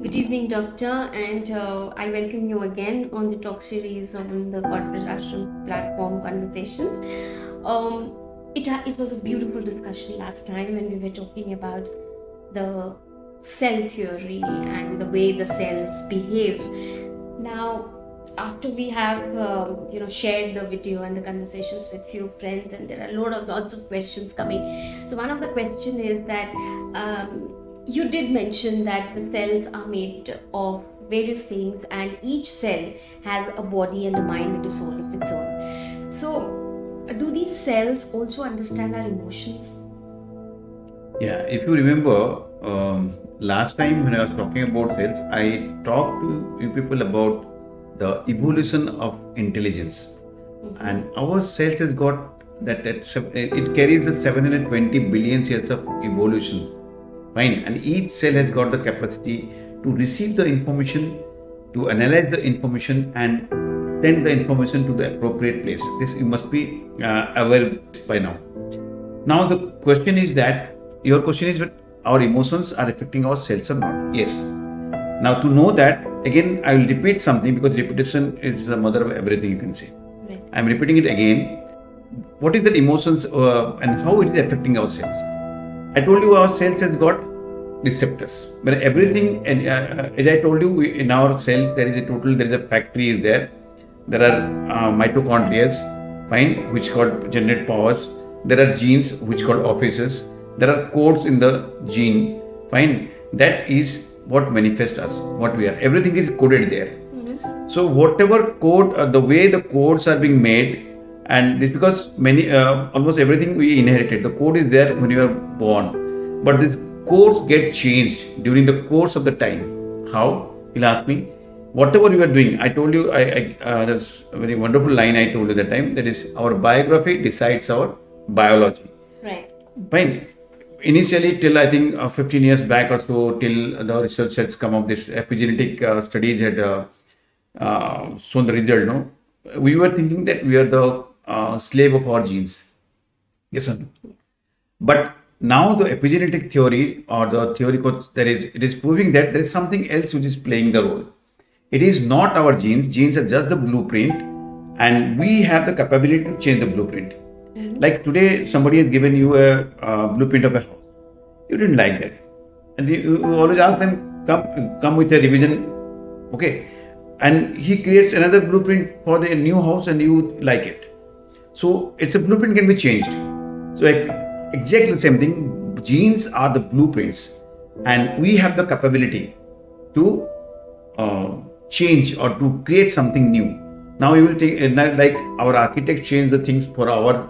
Good evening, Doctor, and I welcome you again on the talk series on the Corporate Ashram platform Conversations. It was a beautiful discussion last time when we were talking about the cell theory and the way the cells behave. Now, after we have shared the video and the conversations with few friends, and there are lots of questions coming. So one of the question is that. You did mention that the cells are made of various things, and each cell has a body and a mind and a soul of its own. So, do these cells also understand our emotions? Yeah, if you remember, last time when I was talking about cells, I talked to you people about the evolution of intelligence. And our cells has got it carries the 720 billion cells of evolution. Fine. And each cell has got the capacity to receive the information, to analyze the information, and send the information to the appropriate place. This must be aware by now. Now the question is that your question is that our emotions are affecting our cells or not? Yes. Now to know that, again I will repeat something because repetition is the mother of everything, you can say. Right. I am repeating it again. What is the emotions and how it is affecting our cells? I told you our cells has got receptors. But everything, and as I told you, in our cells there is a factory is there. There are mitochondria, fine, which called generate powers. There are genes which called offices. There are codes in the gene, fine. That is what manifests us, what we are. Everything is coded there. Mm-hmm. So whatever code, the way the codes are being made, and this because almost everything we inherited. The code is there when you are born, but these codes get changed during the course of the time. How? You'll ask me. Whatever you are doing, I told you. There's a very wonderful line I told you that time. That is, our biography decides our biology. Right. Fine. Initially, till I think 15 years back or so, till the research has come up, this epigenetic studies had shown the result. No, we were thinking that we are the slave of our genes. Yes or no? But now the epigenetic theory or the theory it is proving that there is something else which is playing the role. It is not our genes. Genes are just the blueprint, and we have the capability to change the blueprint. Mm-hmm. Like today, somebody has given you a blueprint of a house. You didn't like that, and you always ask them, come with a revision, okay? And he creates another blueprint for the new house, and you like it. So it's a blueprint can be changed. So exactly the same thing. Genes are the blueprints, and we have the capability to change or to create something new. Now you will take like our architect changed the things for our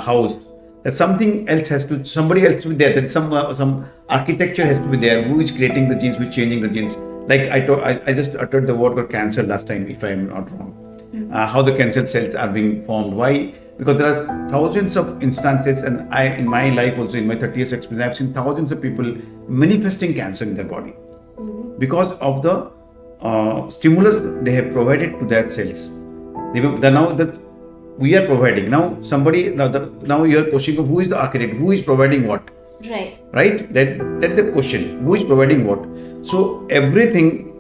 house. That something else somebody else to be there. That some architecture has to be there. Who is creating the genes? Who is changing the genes? Like I just uttered the word called cancer last time, if I am not wrong. Mm-hmm. How the cancer cells are being formed? Why? Because there are thousands of instances, and in my life also, in my 30 years experience, I've seen thousands of people manifesting cancer in their body. Mm-hmm. Because of the stimulus they have provided to their cells. Now that we are providing, now you are questioning of who is the architect, who is providing what. Right. That is the question. Who is providing what? So everything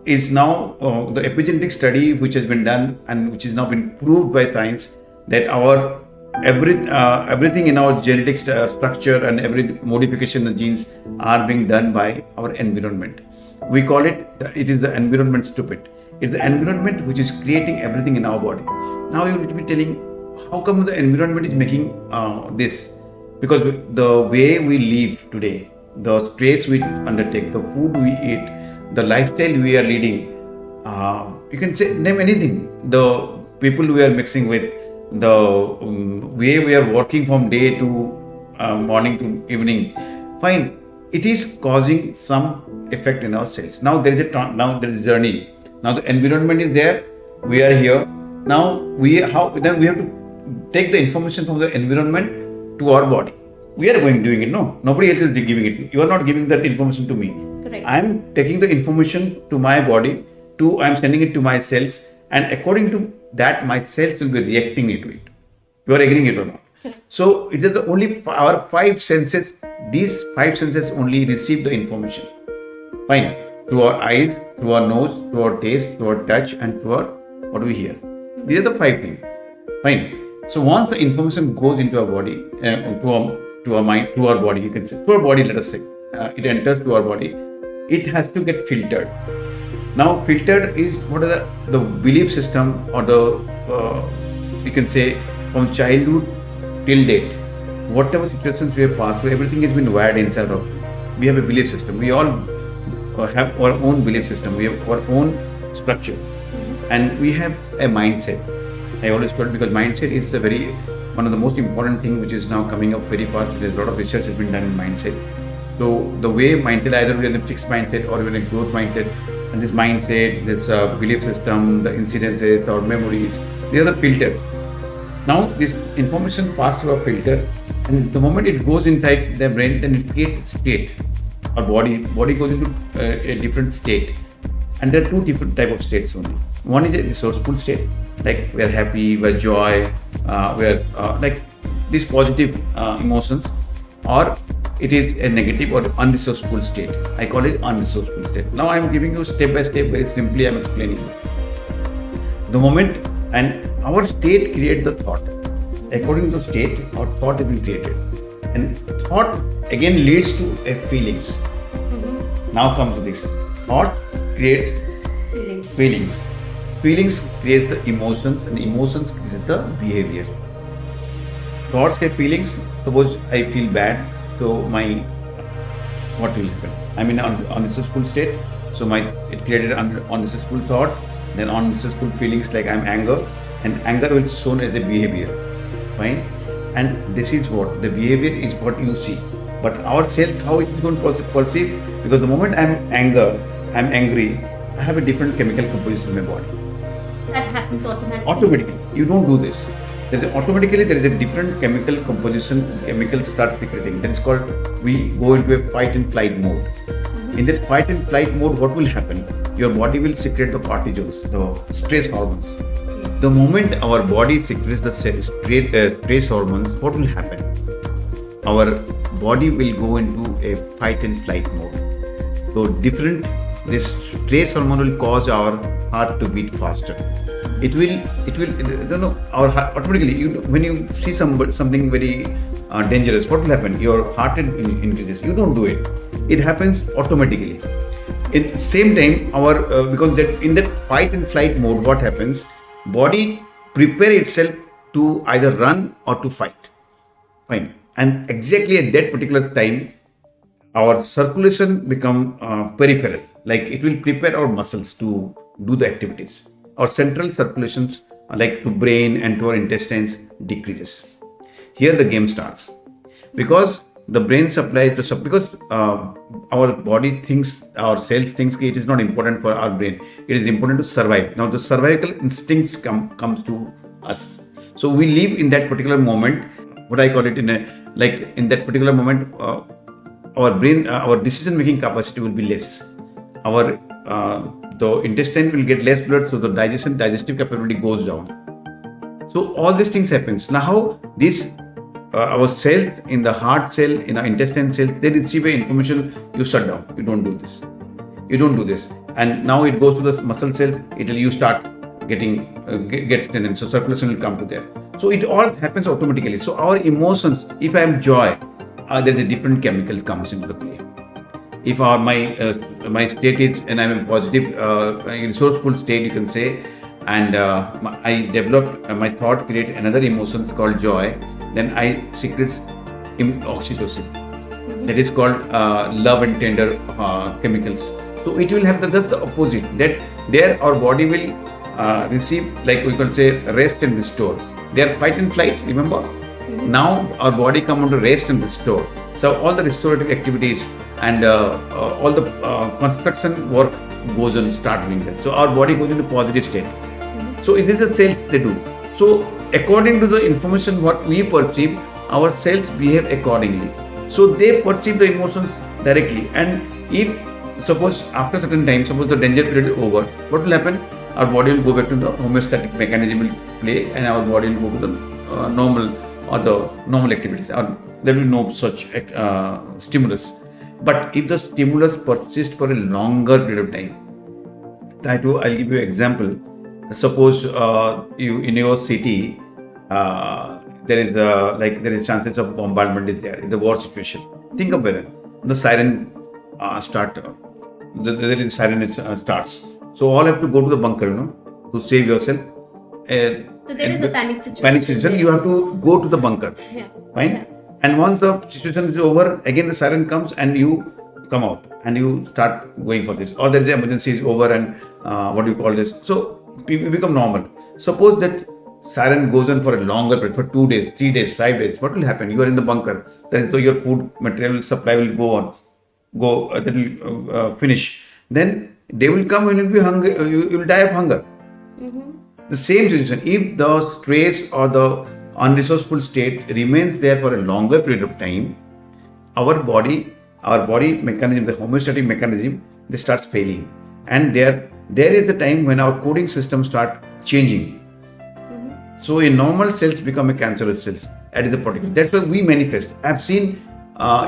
is now the epigenetic study which has been done and which has now been proved by science that our everything in our genetic structure and every modification of genes are being done by our environment. We call it is the environment stupid. It's the environment which is creating everything in our body. Now you need to be telling how come the environment is making this? Because the way we live today, the stress we undertake, the food we eat, the lifestyle we are leading, you can say name anything. The people we are mixing with, the way we are working from day to morning to evening, fine. It is causing some effect in our cells. Now there is a journey. Now the environment is there. We are here. Now we have to take the information from the environment to our body. We are doing it. No, nobody else is giving it. You are not giving that information to me. Correct. I am taking the information to my body. I am sending it to my cells, and according to that, my cells will be reacting to it. You are agreeing it or not? So it is only our five senses. These five senses only receive the information. Fine. through our eyes, through our nose, through our taste, through our touch, and through our what do we hear. These are the 5 things. Fine. So once the information goes into our body, to our mind, through our body, you can say, through our body, let us say, it enters to our body, it has to get filtered. Now, filtered is what are the belief system or we can say from childhood till date, whatever situations we have passed through, everything has been wired inside of. We have a belief system. We all have our own belief system. We have our own structure, and we have a mindset. I always call it because mindset is one of the most important thing which is now coming up very fast. There's a lot of research has been done in mindset. So the way mindset, either we're in a fixed mindset or we're in a growth mindset, and this mindset, this belief system, the incidences or memories, they are the filter. Now this information passes through a filter, and the moment it goes inside the brain, then it creates state. Our body goes into a different state, and there are 2 different type of states only. One is a resourceful state, like we are happy, we are joy, we are like these positive emotions, or it is a negative or unresourceful state. I call it unresourceful state. Now I am giving you step by step, very simply I am explaining. The moment, and our state creates the thought. According to the state, our thought has been created, and thought again leads to a feelings. Now comes to this. Thought creates feelings. Feelings creates the emotions, and emotions create the behavior. Thoughts get feelings. Suppose I feel bad, so what will happen? I'm in an unsuccessful state, so it created an unsuccessful thought, then unsuccessful feelings like I'm anger, and anger will shown as a behavior. Fine, and this is what the behavior is what you see, but our self, how it is going to perceive, because the moment I'm angry, I have a different chemical composition in my body. That happens automatically. Automatically, you don't do this. Automatically there is a different chemical composition, chemicals start secreting. That is called, we go into a fight and flight mode. In that fight and flight mode, what will happen? Your body will secrete the cortisols, the stress hormones. The moment our body secretes the stress hormones, what will happen? Our body will go into a fight and flight mode. So this stress hormone will cause our heart to beat faster. It will, our heart automatically, when you see something very dangerous, what will happen? Your heart rate increases. You don't do it. It happens automatically. At the same time, because in that fight and flight mode, what happens? Body prepare itself to either run or to fight. Fine. And exactly at that particular time, our circulation become peripheral. Like it will prepare our muscles to do the activities. Our central circulations, like to brain and to our intestines, decreases. Here the game starts, because the brain supplies because our body thinks, our cells thinks it is not important for our brain. It is important to survive. Now the survival instincts comes to us. So we live in that particular moment. What I call it in that particular moment, our brain, our decision making capacity will be less. The intestine will get less blood, so the digestive capability goes down. So all these things happens. Now how this our cells in the heart cell, in our intestine cells, they receive information, you shut down, you don't do this, and now it goes to the muscle cells, you start get strengthened, so circulation will come to there. So it all happens automatically. So our emotions, if I am joy, there's a different chemical comes into the play. If my state is, and I'm in positive resourceful state, you can say, and I develop my thought creates another emotion called joy, then I secretes oxytocin. That is called love and tender chemicals. So it will have just the opposite. That there our body will receive, like we can say, rest and restore. They are fight and flight. Remember? Now our body come on to rest and restore. So all the restorative activities and all the construction work goes on, start doing that. So our body goes into positive state. So it is the cells they do. So according to the information what we perceive, our cells behave accordingly. So they perceive the emotions directly. And if suppose after certain time, suppose the danger period is over, what will happen? Our body will go back to the homeostatic mechanism will play, and our body will go to the normal activities. There will be no such stimulus. But if the stimulus persists for a longer period of time, I'll give you an example. Suppose you in your city, there is chances of bombardment is there in the war situation. Think of it. The siren starts. So all have to go to the bunker, to save yourself. So there is a panic situation. Panic situation. You have to go to the bunker. Yeah. Fine. Yeah. And once the situation is over, again the siren comes and you come out and you start going for this. Or there is the emergency is over and what do you call this? So you become normal. Suppose that siren goes on for a longer period, for 2 days, 3 days, 5 days. What will happen? You are in the bunker. Then your food material supply will that will finish. Then they will come and you will be hungry. You will die of hunger. Mm-hmm. The same situation. If the stress or the unresourceful state remains there for a longer period of time, our body mechanism, the homeostatic mechanism, they starts failing, and there is the time when our coding system start changing. Mm-hmm. So a normal cells become a cancerous cells. That is the particular. That's why we manifest. I've seen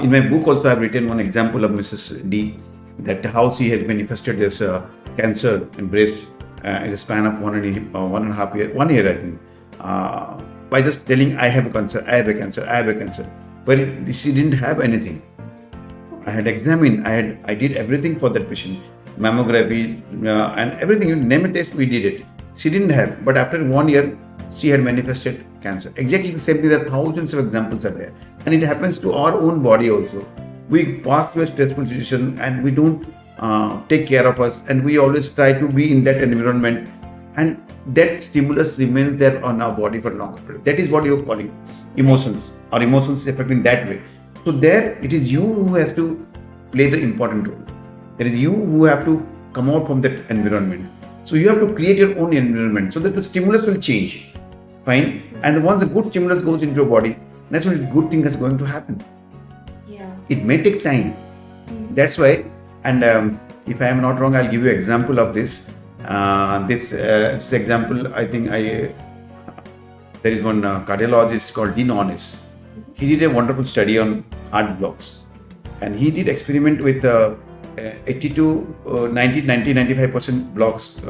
in my book also. I've written one example of Mrs. D. That how she has manifested this cancer in breast in a span of 1.5 year, 1 year I think. By just telling I have a cancer, I have a cancer. But she didn't have anything. I had examined, I did everything for that patient, mammography and everything. You name a test, we did it. She didn't have, but after 1 year, she had manifested cancer. Exactly the same thing. There are thousands of examples are there, and it happens to our own body also. We pass through a stressful situation and we don't take care of us, and we always try to be in that environment, and that stimulus remains there on our body for a longer period. That is what you're calling emotions. Our emotions affecting that way. So there, it is you who has to play the important role. It is you who have to come out from that environment. So you have to create your own environment so that the stimulus will change. Fine. And once a good stimulus goes into your body, naturally good thing is going to happen. Yeah. It may take time. That's why. And if I am not wrong, I'll give you an example of this. This example, I think there is one cardiologist called non-medicalized. He did a wonderful study on heart blocks, and he did experiment with 80 to 95% blocks.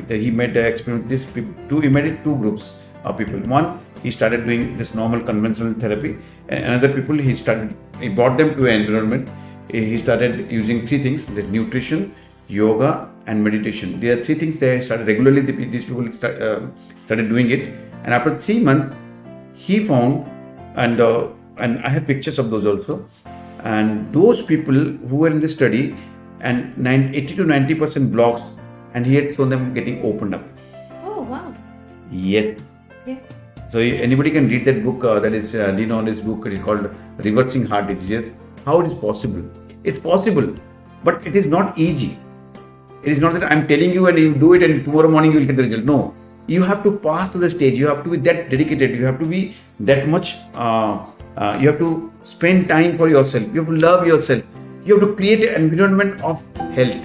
He made the experiment. He made it two groups of people. One, he started doing this normal conventional therapy, and another people he brought them to an environment. He started using three things: the nutrition, yoga, and meditation. There are three things they started regularly. These people started doing it, and after 3 months, he found. And I have pictures of those also. And those people who were in the study, and 80 to 90% blocks, and he had shown them getting opened up. Oh wow! Yes. Okay. So anybody can read that book. That is Leon's book. It is called Reversing Heart Diseases. How it is possible? It's possible, but it is not easy. It is not that I'm telling you and you do it and tomorrow morning you will get the result. No. You have to pass through the stage. You have to be that dedicated. You have to be that much. You have to spend time for yourself. You have to love yourself. You have to create an environment of health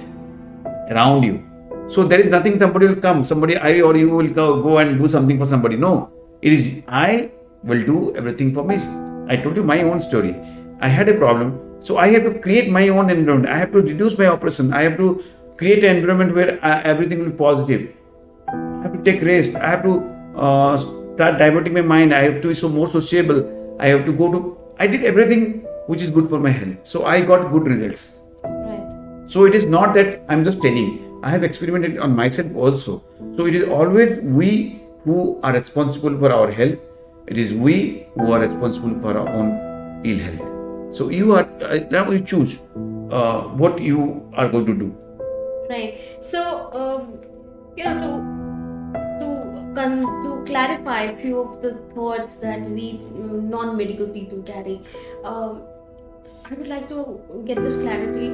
around you. So there is nothing. Somebody will come. I or you will go and do something for somebody. No, it is I will do everything for me. I told you my own story. I had a problem, so I have to create my own environment. I have to reduce my oppression. I have to create an environment where everything will be positive. I have to take rest. I have to start diverting my mind. I have to be more sociable. I have to I did everything which is good for my health. So I got good results. Right. So it is not that I'm just telling. I have experimented on myself also. So it is always we who are responsible for our health. It is we who are responsible for our own ill health. So now you choose what you are going to do. Right. So to clarify a few of the thoughts that we non-medical people carry, I would like to get this clarity.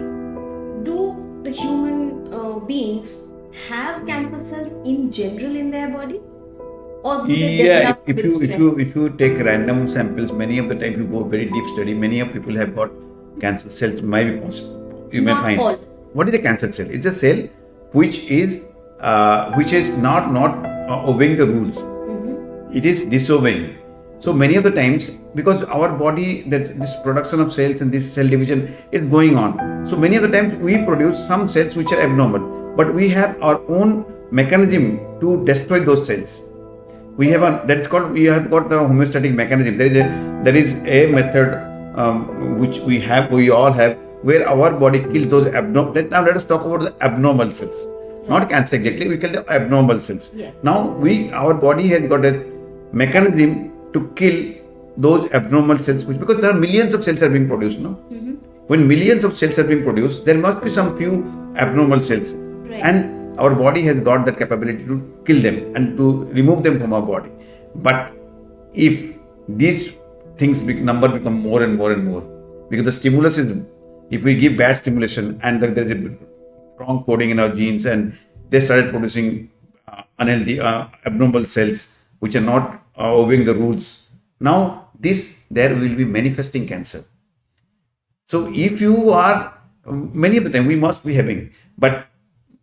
Do the human beings have cancer cells in general in their body, or do they develop with stress? If you take random samples, many of the time you go very deep study, many of people have got cancer cells. Might be possible. You may find. All. What is a cancer cell? It's a cell which is not obeying the rules. Mm-hmm. It is disobeying. So many of the times, because our body, that this production of cells and this cell division is going on. So many of the times we produce some cells which are abnormal, but we have our own mechanism to destroy those cells. We have a, that is called, we have got the homeostatic mechanism. There is a method which we all have, where our body kills those abnormal. Now let us talk about the abnormal cells, not cancer exactly. We call the abnormal cells. Yes. Now our body has got a mechanism to kill those abnormal cells, which, because there are millions of cells are being produced. No, when millions of cells are being produced, there must be some few abnormal cells, Right. and our body has got that capability to kill them and to remove them from our body. But if these things number become more and more and more, because the stimulus is, if we give bad stimulation and there is a wrong coding in our genes, and they started producing unhealthy abnormal cells which are not obeying the rules, now there will be manifesting cancer. So if you are, many of the time we must be having, but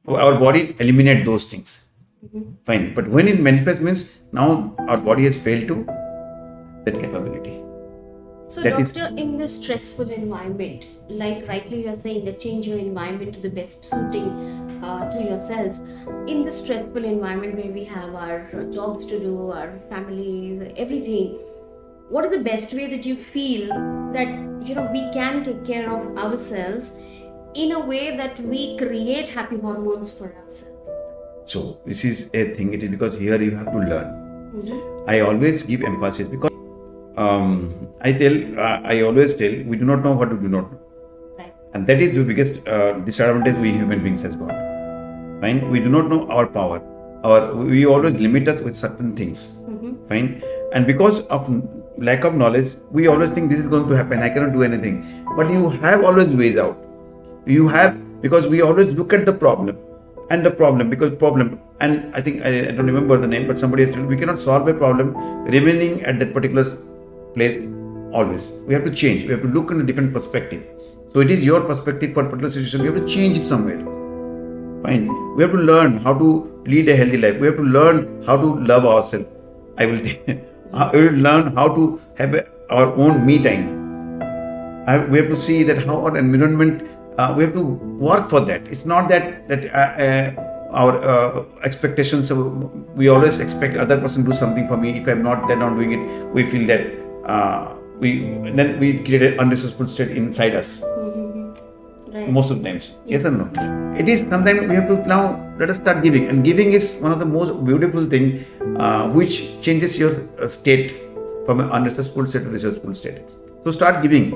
our body eliminate those things. Fine. But when it manifests, means now our body has failed to that capability. So, That is- doctor, in the stressful environment, like rightly you are saying, that change your environment to the best suiting to yourself. In the stressful environment where we have our jobs to do, our families, everything, what is the best way that you feel that we can take care of ourselves in a way that we create happy hormones for ourselves? So this is a thing. It is because here you have to learn. I always give emphasis because I always tell, we do not know what we do not know. Right. And that is the biggest disadvantage we human beings has got. Fine. We do not know our power. We always limit us with certain things. Fine. And because of lack of knowledge, we always think this is going to happen. I cannot do anything. But you have always ways out. You have, because we always look at the problem. And I think I don't remember the name, but somebody has told, we cannot solve a problem remaining at that particular place always. We have to change. We have to look in a different perspective. So it is your perspective for a particular situation. We have to change it somewhere. Fine. We have to learn how to lead a healthy life. We have to learn how to love ourselves. We will learn how to have our own me time. We have to see that how our environment, we have to work for that. It's not that our expectations, we always expect other person to do something for me. If they're not doing it, we feel that we create an unresourceful state inside us. Right. Most of the times. Yes or no? It is sometimes we have to now let us start giving, and giving is one of the most beautiful thing which changes your state from an unresourceful state to resourceful state. So start giving.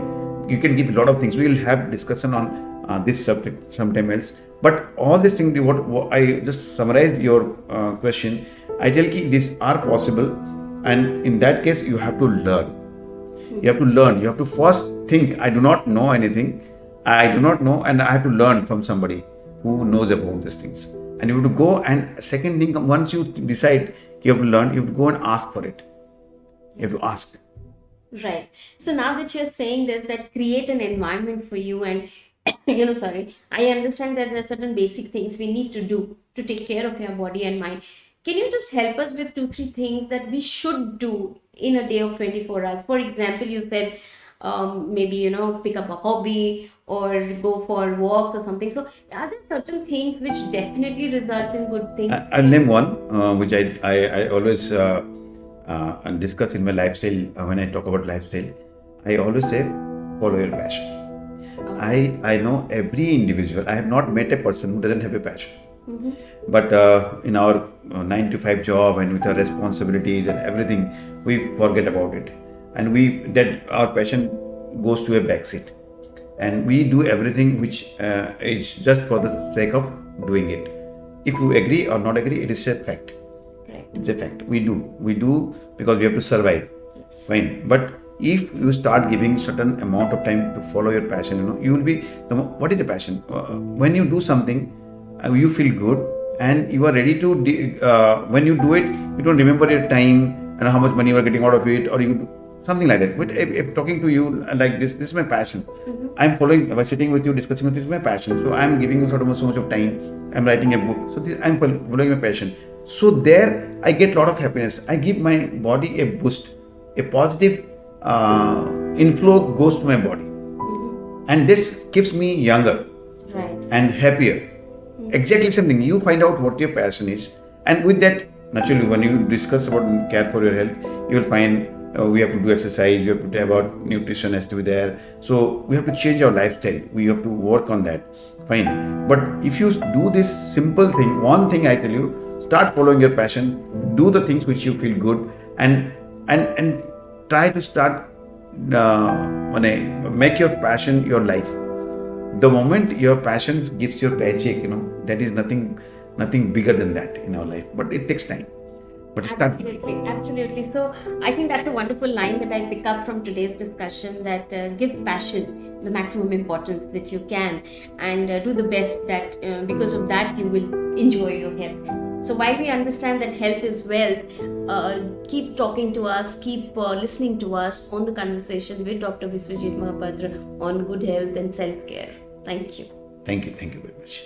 You can give a lot of things. We will have discussion on this subject sometime else. But all these things, what I just summarized your question. I tell you these are possible, and in that case you have to learn. You have to learn. You have to first think. I do not know anything. I do not know, and I have to learn from somebody who knows about these things. And you have to go, and second thing, once you decide you have to learn, you have to go and ask for it. You have to ask. Right. So now that you're saying this, that create an environment for you, and I understand that there are certain basic things we need to do to take care of your body and mind. Can you just help us with 2-3 things that we should do in a day of 24 hours? For example, you said maybe pick up a hobby or go for walks or something. So are there certain things which definitely result in good things? I'll name one which I always discuss in my lifestyle. When I talk about lifestyle, I always say follow your passion. Okay. I know every individual. I have not met a person who doesn't have a passion. But in our 9 to 5 job and with our responsibilities and everything, we forget about it, and that our passion goes to a backseat, and we do everything which is just for the sake of doing it. If you agree or not agree, it is a fact. Correct. It's a fact. We do because we have to survive. Yes. Fine. But if you start giving certain amount of time to follow your passion, you will be. What is the passion? When you do something, you feel good, and you are ready to. When you do it, you don't remember your time and how much money you are getting out of it, or you do something like that. But if talking to you like this is my passion. I'm following by sitting with you, discussing with you, this is my passion. So I'm giving you so much of time. I'm writing a book. So I'm following my passion. So there I get a lot of happiness. I give my body a boost. a positive inflow goes to my body, and this keeps me younger Right. and happier. Exactly something. You find out what your passion is, and with that, naturally, when you discuss about care for your health, you will find we have to do exercise. You have to have about nutrition has to be there. So we have to change our lifestyle. We have to work on that. Fine. But if you do this simple thing, one thing I tell you, start following your passion. Do the things which you feel good, and try to start make your passion your life. The moment your passion gives your paycheck, that is nothing bigger than that in our life. But it takes time. But start. Absolutely, absolutely. So I think that's a wonderful line that I pick up from today's discussion, that give passion the maximum importance that you can, and do the best, that because of that you will enjoy your health. So while we understand that health is wealth, keep talking to us, keep listening to us on the conversation with Dr. Viswajit Mahapatra on good health and self-care. Thank you. Thank you very much.